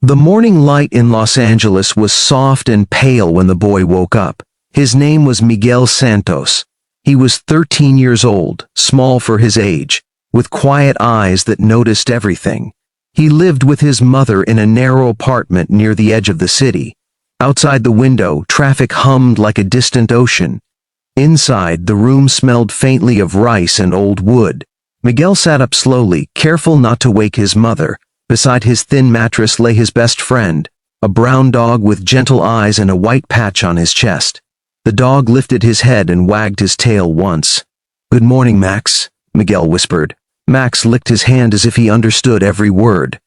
The morning light in Los Angeles was soft and pale when the boy woke up. His name was Miguel Santos. He was 13 years old, small for his age, with quiet eyes that noticed everything. He lived with his mother in a narrow apartment near the edge of the city. Outside the window, traffic hummed like a distant ocean. Inside, the room smelled faintly of rice and old wood. Miguel sat up slowly, careful not to wake his mother. Beside his thin mattress lay his best friend, a brown dog with gentle eyes and a white patch on his chest. The dog lifted his head and wagged his tail once. "Good morning, Max," Miguel whispered. Max licked his hand as if he understood every word.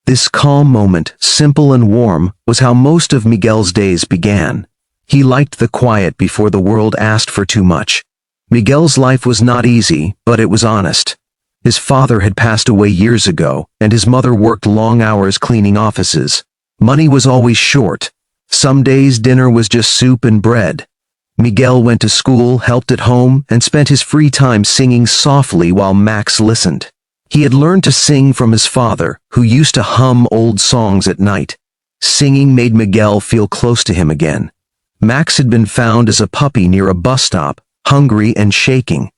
This calm moment, simple and warm, was how most of Miguel's days began. He liked the quiet before the world asked for too much. Miguel's life was not easy, but it was honest. His father had passed away years ago, and his mother worked long hours cleaning offices. Money was always short. Some days dinner was just soup and bread. Miguel went to school, helped at home, and spent his free time singing softly while Max listened. He had learned to sing from his father, who used to hum old songs at night. Singing made Miguel feel close to him again. Max had been found as a puppy near a bus stop, hungry and shaking.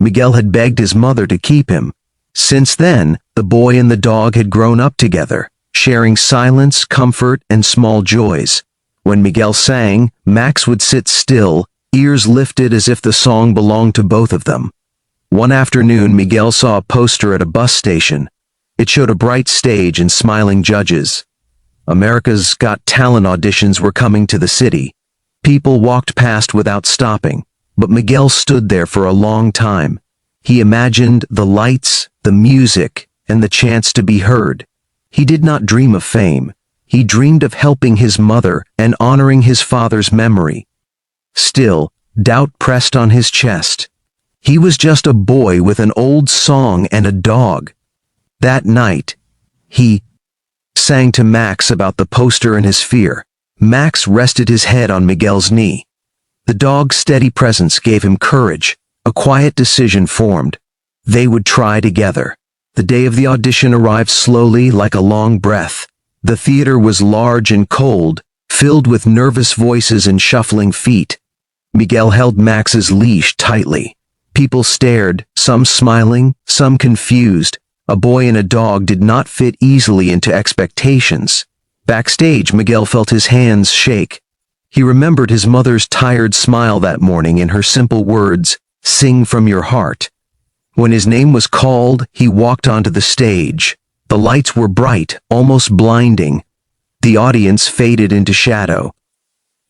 Miguel had begged his mother to keep him. Since then, the boy and the dog had grown up together, sharing silence, comfort, and small joys. When Miguel sang, Max would sit still, ears lifted as if the song belonged to both of them. One afternoon, Miguel saw a poster at a bus station. It showed a bright stage and smiling judges. America's Got Talent auditions were coming to the city. People walked past without stopping, but Miguel stood there for a long time. He imagined the lights, the music, and the chance to be heard. He did not dream of fame. He dreamed of helping his mother and honoring his father's memory. Still, doubt pressed on his chest. He was just a boy with an old song and a dog. That night, he sang to Max about the poster and his fear. Max rested his head on Miguel's knee. The dog's steady presence gave him courage. A quiet decision formed. They would try together. The day of the audition arrived slowly, like a long breath. The theater was large and cold, filled with nervous voices and shuffling feet. Miguel held Max's leash tightly. People stared, some smiling, some confused. A boy and a dog did not fit easily into expectations. Backstage, Miguel felt his hands shake. He remembered his mother's tired smile that morning and her simple words, "Sing from your heart." When his name was called, he walked onto the stage. The lights were bright, almost blinding. The audience faded into shadow.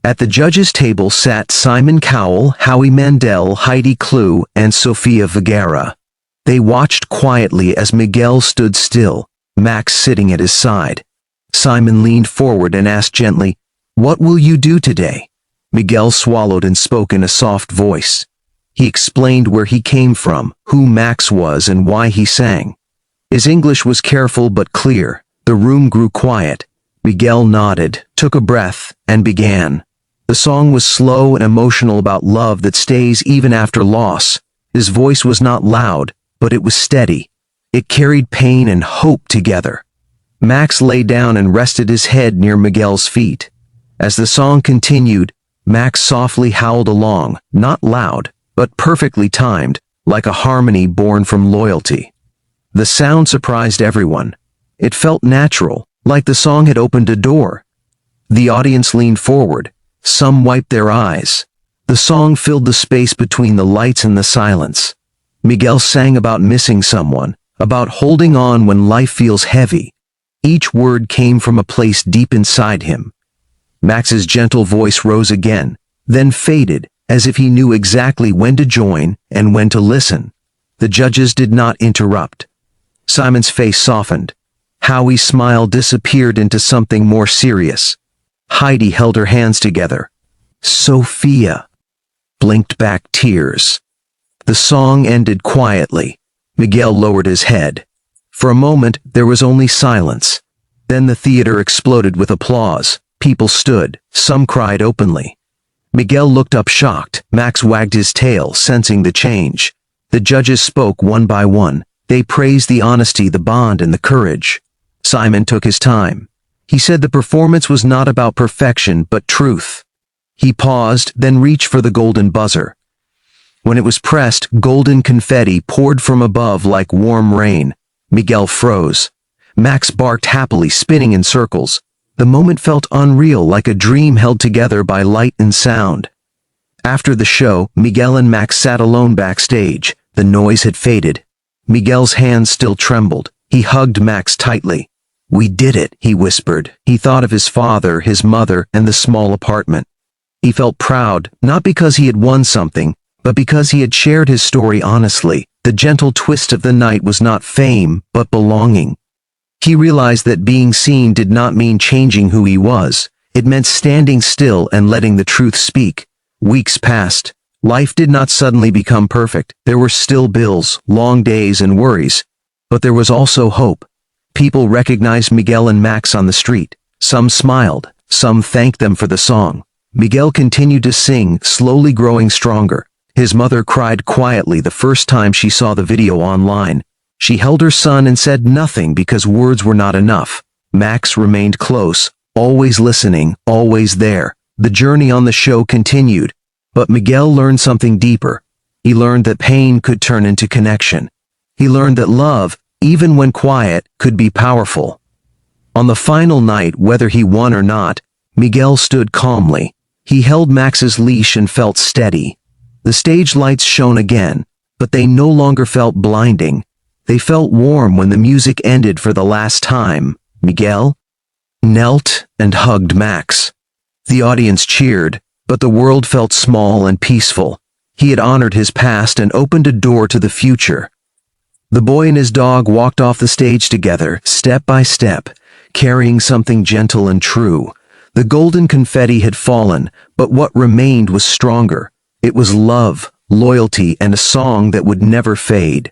At the judges' table sat Simon Cowell, Howie Mandel, Heidi Klum, and Sofia Vergara. They watched quietly as Miguel stood still, Max sitting at his side. Simon leaned forward and asked gently, "What will you do today?" Miguel swallowed and spoke in a soft voice. He explained where he came from, who Max was, and why he sang. His English was careful but clear. The room grew quiet. Miguel nodded, took a breath, and began. The song was slow and emotional about love that stays even after loss. His voice was not loud, but it was steady. It carried pain and hope together. Max lay down and rested his head near Miguel's feet. As the song continued, Max softly howled along, not loud, but perfectly timed, like a harmony born from loyalty. The sound surprised everyone. It felt natural, like the song had opened a door. The audience leaned forward. Some wiped their eyes. The song filled the space between the lights and the silence. Miguel sang about missing someone, about holding on when life feels heavy. Each word came from a place deep inside him. Max's gentle voice rose again, then faded, as if he knew exactly when to join and when to listen. The judges did not interrupt. Simon's face softened. Howie's smile disappeared into something more serious. Heidi held her hands together. Sophia blinked back tears. The song ended quietly. Miguel lowered his head. For a moment, there was only silence. Then the theater exploded with applause. People stood. Some cried openly. Miguel looked up shocked. Max wagged his tail, sensing the change. The judges spoke one by one. They praised the honesty, the bond, and the courage. Simon took his time. He said the performance was not about perfection but truth. He paused, then reached for the golden buzzer. When it was pressed, golden confetti poured from above like warm rain. Miguel froze. Max barked happily, spinning in circles. The moment felt unreal, like a dream held together by light and sound. After the show, Miguel and Max sat alone backstage. The noise had faded. Miguel's hands still trembled. He hugged Max tightly. "We did it," he whispered. He thought of his father, his mother, and the small apartment. He felt proud, not because he had won something, but because he had shared his story honestly. The gentle twist of the night was not fame, but belonging. He realized that being seen did not mean changing who he was. It meant standing still and letting the truth speak. Weeks passed. Life did not suddenly become perfect. There were still bills, long days, and worries. But there was also hope. People recognized Miguel and Max on the street. Some smiled. Some thanked them for the song. Miguel continued to sing, slowly growing stronger. His mother cried quietly the first time she saw the video online. She held her son and said nothing because words were not enough. Max remained close, always listening, always there. The journey on the show continued, but Miguel learned something deeper. He learned that pain could turn into connection. He learned that love, even when quiet, could be powerful. On the final night, whether he won or not, Miguel stood calmly. He held Max's leash and felt steady. The stage lights shone again, but they no longer felt blinding. They felt warm when the music ended for the last time. Miguel knelt and hugged Max. The audience cheered, but the world felt small and peaceful. He had honored his past and opened a door to the future. The boy and his dog walked off the stage together, step by step, carrying something gentle and true. The golden confetti had fallen, but what remained was stronger. It was love, loyalty, and a song that would never fade.